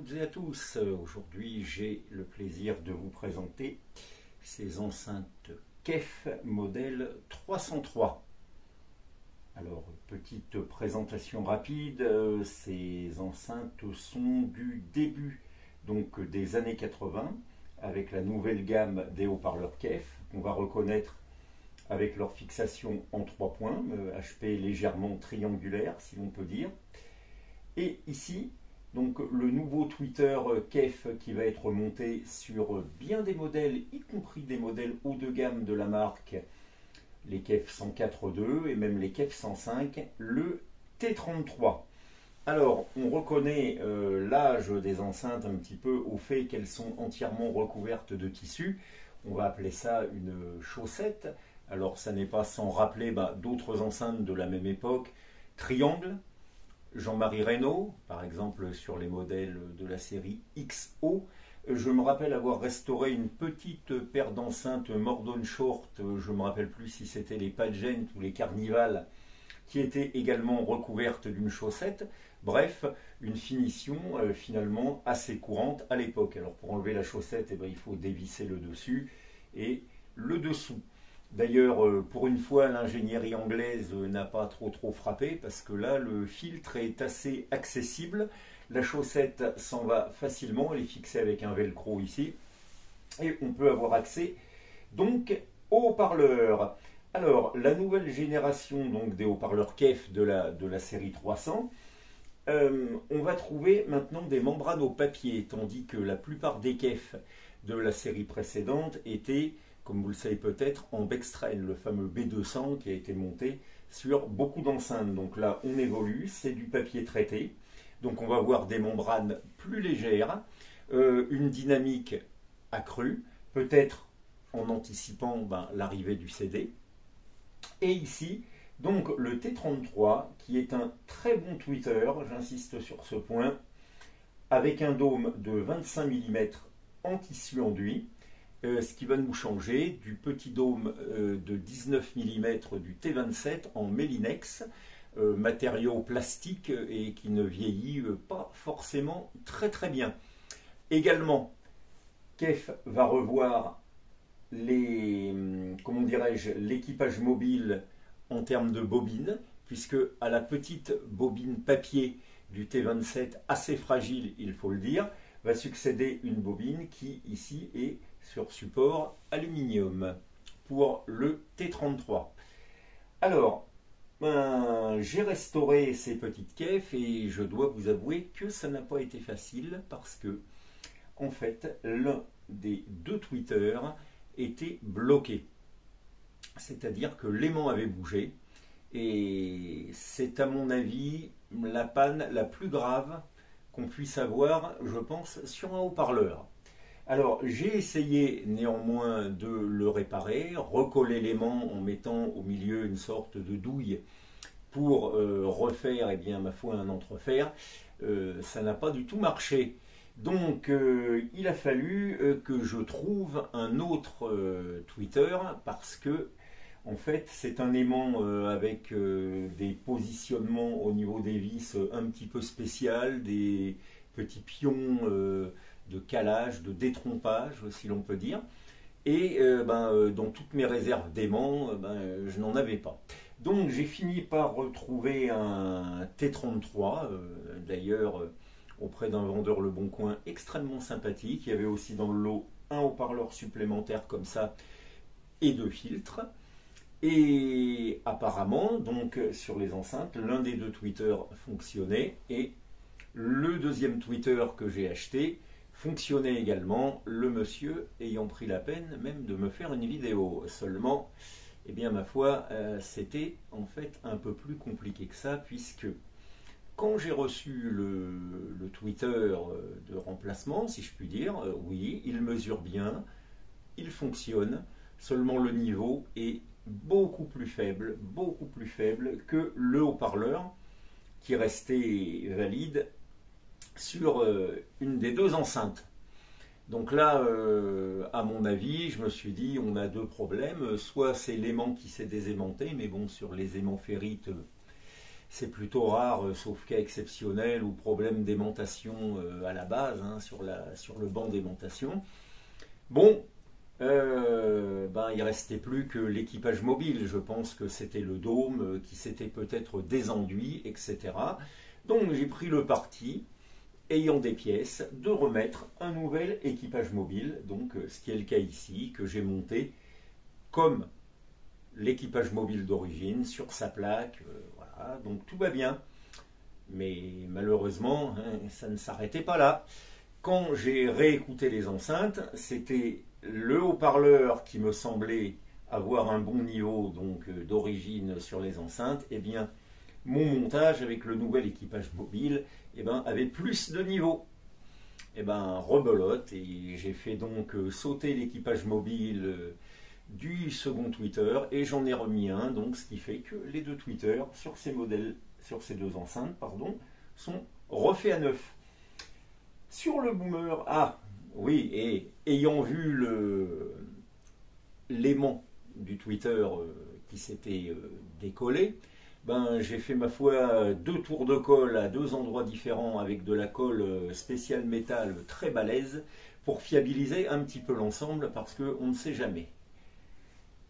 toutes et à tous. Aujourd'hui, j'ai le plaisir de vous présenter ces enceintes KEF modèle 303. Alors, petite présentation rapide, ces enceintes sont du début donc des années 80 avec la nouvelle gamme des haut-parleurs KEF qu'on va reconnaître avec leur fixation en 3 points, HP légèrement triangulaire si l'on peut dire. Et ici, donc le nouveau tweeter KEF qui va être monté sur bien des modèles, y compris des modèles haut de gamme de la marque, les KEF 104.2 et même les KEF 105, le T33. Alors, on reconnaît l'âge des enceintes un petit peu au fait qu'elles sont entièrement recouvertes de tissu. On va appeler ça une chaussette. Alors, ça n'est pas sans rappeler d'autres enceintes de la même époque. Triangle, Jean-Marie Reynaud, par exemple sur les modèles de la série XO. Je me rappelle avoir restauré une petite paire d'enceintes Mordon Short, je ne me rappelle plus si c'était les Pageant ou les Carnival, qui étaient également recouvertes d'une chaussette. Bref, une finition finalement assez courante à l'époque. Alors pour enlever la chaussette, il faut dévisser le dessus et le dessous. D'ailleurs, pour une fois, l'ingénierie anglaise n'a pas trop frappé parce que là, le filtre est assez accessible. La chaussette s'en va facilement, elle est fixée avec un velcro ici. Et on peut avoir accès donc aux haut-parleurs. Alors, la nouvelle génération donc, des haut-parleurs KEF de la série 300, on va trouver maintenant des membranes au papier, tandis que la plupart des KEF de la série précédente étaient, comme vous le savez peut-être, en Bextrail, le fameux B200 qui a été monté sur beaucoup d'enceintes. Donc là, on évolue, c'est du papier traité. Donc on va avoir des membranes plus légères, une dynamique accrue, peut-être en anticipant l'arrivée du CD. Et ici, donc le T33, qui est un très bon tweeter, j'insiste sur ce point, avec un dôme de 25 mm en tissu enduit. Ce qui va nous changer du petit dôme de 19 mm du T27 en Melinex, matériau plastique et qui ne vieillit pas forcément très bien. Également, KEF va revoir l'équipage mobile en termes de bobine, puisque à la petite bobine papier du T27, assez fragile il faut le dire, va succéder une bobine qui ici est sur support aluminium pour le T33. Alors, j'ai restauré ces petites KEF et je dois vous avouer que ça n'a pas été facile parce que, en fait, l'un des deux tweeters était bloqué. C'est-à-dire que l'aimant avait bougé et c'est à mon avis la panne la plus grave qu'on puisse avoir, je pense, sur un haut-parleur. Alors, j'ai essayé néanmoins de le réparer, recoller l'aimant en mettant au milieu une sorte de douille pour refaire, ma foi, un entrefer. Ça n'a pas du tout marché. Donc, il a fallu que je trouve un autre tweeter parce que, en fait, c'est un aimant avec des positionnements au niveau des vis un petit peu spécial, des petits pions de calage, de détrompage, si l'on peut dire. Et dans toutes mes réserves d'aimants, je n'en avais pas. Donc j'ai fini par retrouver un T33, d'ailleurs auprès d'un vendeur Le Bon Coin extrêmement sympathique. Il y avait aussi dans le lot un haut-parleur supplémentaire comme ça et 2 filtres. Et apparemment, donc sur les enceintes, l'un des deux tweeters fonctionnait et le deuxième tweeter que j'ai acheté fonctionnait également, le monsieur ayant pris la peine même de me faire une vidéo. Seulement, ma foi, c'était en fait un peu plus compliqué que ça, puisque quand j'ai reçu le tweeter de remplacement, si je puis dire, oui, il mesure bien, il fonctionne, seulement le niveau est beaucoup plus faible que le haut-parleur qui restait valide sur une des deux enceintes. Donc là, à mon avis, je me suis dit, on a deux problèmes. Soit c'est l'aimant qui s'est désaimanté, mais bon, sur les aimants ferrites, c'est plutôt rare, sauf cas exceptionnel ou problème d'aimantation à la base, hein, sur le banc d'aimantation. Bon, il restait plus que l'équipage mobile. Je pense que c'était le dôme qui s'était peut-être désenduit, etc. Donc j'ai pris le parti, ayant des pièces, de remettre un nouvel équipage mobile, donc ce qui est le cas ici, que j'ai monté comme l'équipage mobile d'origine, sur sa plaque, voilà, donc tout va bien. Mais malheureusement, hein, ça ne s'arrêtait pas là. Quand j'ai réécouté les enceintes, c'était le haut-parleur qui me semblait avoir un bon niveau donc d'origine sur les enceintes. Eh bien, mon montage avec le nouvel équipage mobile avait plus de niveau. Rebelote, et j'ai fait donc sauter l'équipage mobile du second tweeter et j'en ai remis un, donc ce qui fait que les deux tweeters sur ces modèles, sur ces deux enceintes, pardon, sont refaits à neuf. Sur le boomer, ah oui, et ayant vu l'aimant du tweeter qui s'était décollé, j'ai fait ma foi 2 tours de colle à 2 endroits différents avec de la colle spéciale métal très balèze pour fiabiliser un petit peu l'ensemble parce qu'on ne sait jamais.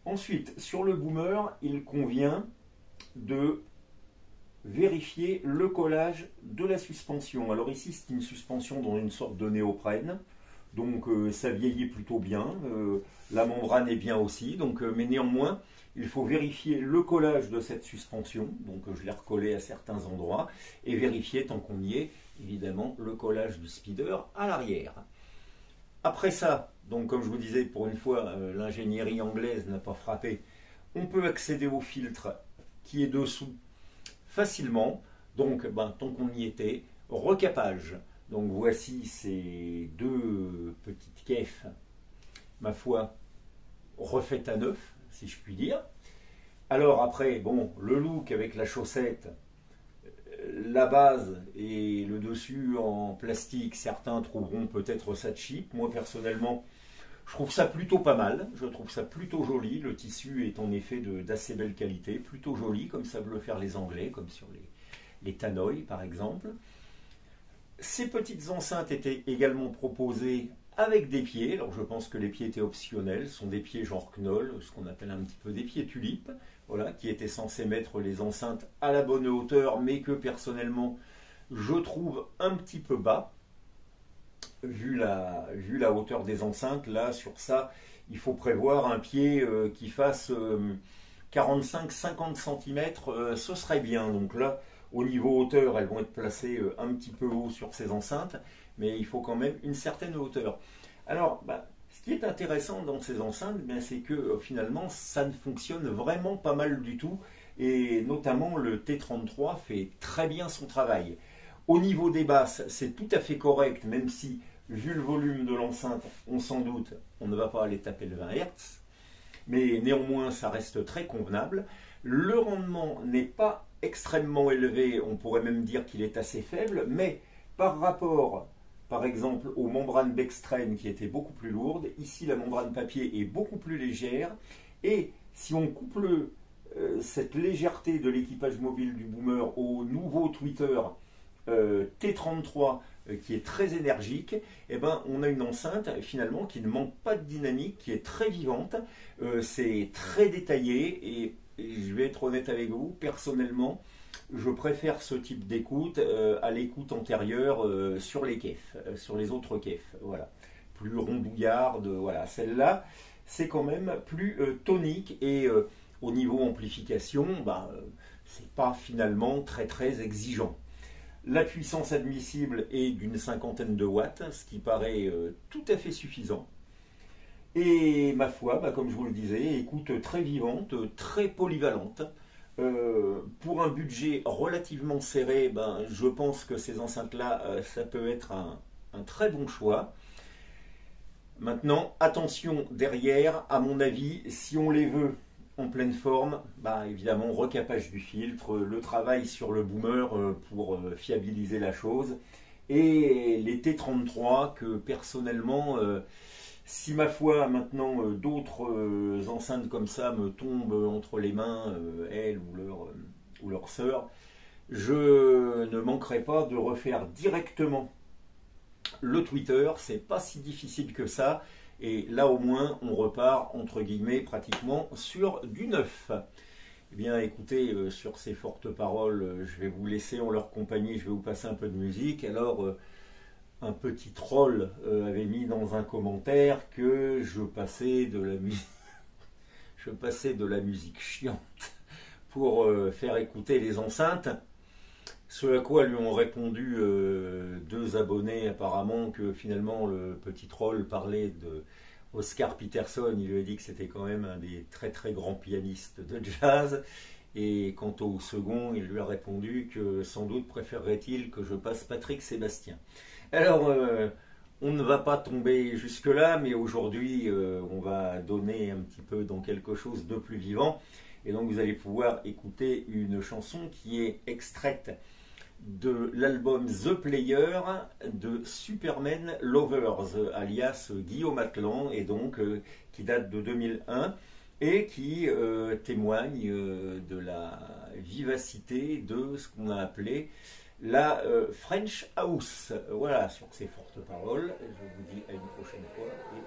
Ensuite, sur le boomer, il convient de vérifier le collage de la suspension. Alors ici, c'est une suspension dans une sorte de néoprène, donc ça vieillit plutôt bien, la membrane est bien aussi, mais néanmoins, il faut vérifier le collage de cette suspension, donc je l'ai recollé à certains endroits, et vérifier, tant qu'on y est, évidemment, le collage du speeder à l'arrière. Après ça, donc comme je vous disais, pour une fois, l'ingénierie anglaise n'a pas frappé, on peut accéder au filtre qui est dessous facilement, donc tant qu'on y était, recapage. Donc voici ces 2 petites kefs, ma foi, refaites à neuf, si je puis dire. Alors après, bon, le look avec la chaussette, la base et le dessus en plastique, certains trouveront peut-être ça cheap. Moi personnellement, je trouve ça plutôt pas mal, je trouve ça plutôt joli. Le tissu est en effet d'assez belle qualité, plutôt joli, comme savent le faire les Anglais, comme sur les Tannoy par exemple. Ces petites enceintes étaient également proposées avec des pieds. Alors je pense que les pieds étaient optionnels, ce sont des pieds genre Knoll, ce qu'on appelle un petit peu des pieds tulipes, voilà, qui étaient censés mettre les enceintes à la bonne hauteur, mais que personnellement je trouve un petit peu bas, vu la hauteur des enceintes. Là, sur ça, il faut prévoir un pied qui fasse 45-50 cm, ce serait bien. Donc là, au niveau hauteur, elles vont être placées un petit peu haut sur ces enceintes, mais il faut quand même une certaine hauteur. Alors, ce qui est intéressant dans ces enceintes, c'est que finalement, ça ne fonctionne vraiment pas mal du tout, et notamment le T33 fait très bien son travail. Au niveau des basses, c'est tout à fait correct, même si, vu le volume de l'enceinte, on s'en doute, on ne va pas aller taper le 20 Hz, mais néanmoins, ça reste très convenable. Le rendement n'est pas extrêmement élevé, on pourrait même dire qu'il est assez faible, mais par rapport, par exemple, aux membranes Bextrain qui étaient beaucoup plus lourdes, ici la membrane papier est beaucoup plus légère, et si on couple cette légèreté de l'équipage mobile du boomer au nouveau tweeter T33 qui est très énergique, on a une enceinte finalement qui ne manque pas de dynamique, qui est très vivante, c'est très détaillé, et je vais être honnête avec vous, personnellement, je préfère ce type d'écoute à l'écoute antérieure sur les kefs, sur les autres kefs, voilà. Plus rondouillarde, voilà. Celle-là, c'est quand même plus tonique, et au niveau amplification, c'est pas finalement très très exigeant. La puissance admissible est d'une 50aine de watts, ce qui paraît tout à fait suffisant. Et ma foi, comme je vous le disais, écoute très vivante, très polyvalente. Pour un budget relativement serré, je pense que ces enceintes-là, ça peut être un très bon choix. Maintenant, attention derrière, à mon avis, si on les veut en pleine forme, évidemment, recapage du filtre, le travail sur le boomer pour fiabiliser la chose, et les T33 que personnellement, si ma foi maintenant d'autres enceintes comme ça me tombent entre les mains, elles ou leur sœur, je ne manquerai pas de refaire directement le Twitter, c'est pas si difficile que ça, et là au moins on repart entre guillemets pratiquement sur du neuf. Eh bien écoutez, sur ces fortes paroles, je vais vous laisser en leur compagnie, je vais vous passer un peu de musique. Alors un petit troll avait mis dans un commentaire que je passais de la musique, je passais de la musique chiante pour faire écouter les enceintes. Ce à quoi lui ont répondu deux abonnés apparemment que finalement le petit troll parlait de Oscar Peterson. Il lui a dit que c'était quand même un des très très grands pianistes de jazz. Et quant au second, il lui a répondu que sans doute préférerait-il que je passe Patrick Sébastien. Alors, on ne va pas tomber jusque-là, mais aujourd'hui, on va donner un petit peu dans quelque chose de plus vivant. Et donc, vous allez pouvoir écouter une chanson qui est extraite de l'album The Player de Superman Lovers, alias Guillaume Atlan, et donc qui date de 2001 et qui témoigne de la vivacité de ce qu'on a appelé la French House. Voilà, sur ces fortes paroles, je vous dis à une prochaine fois et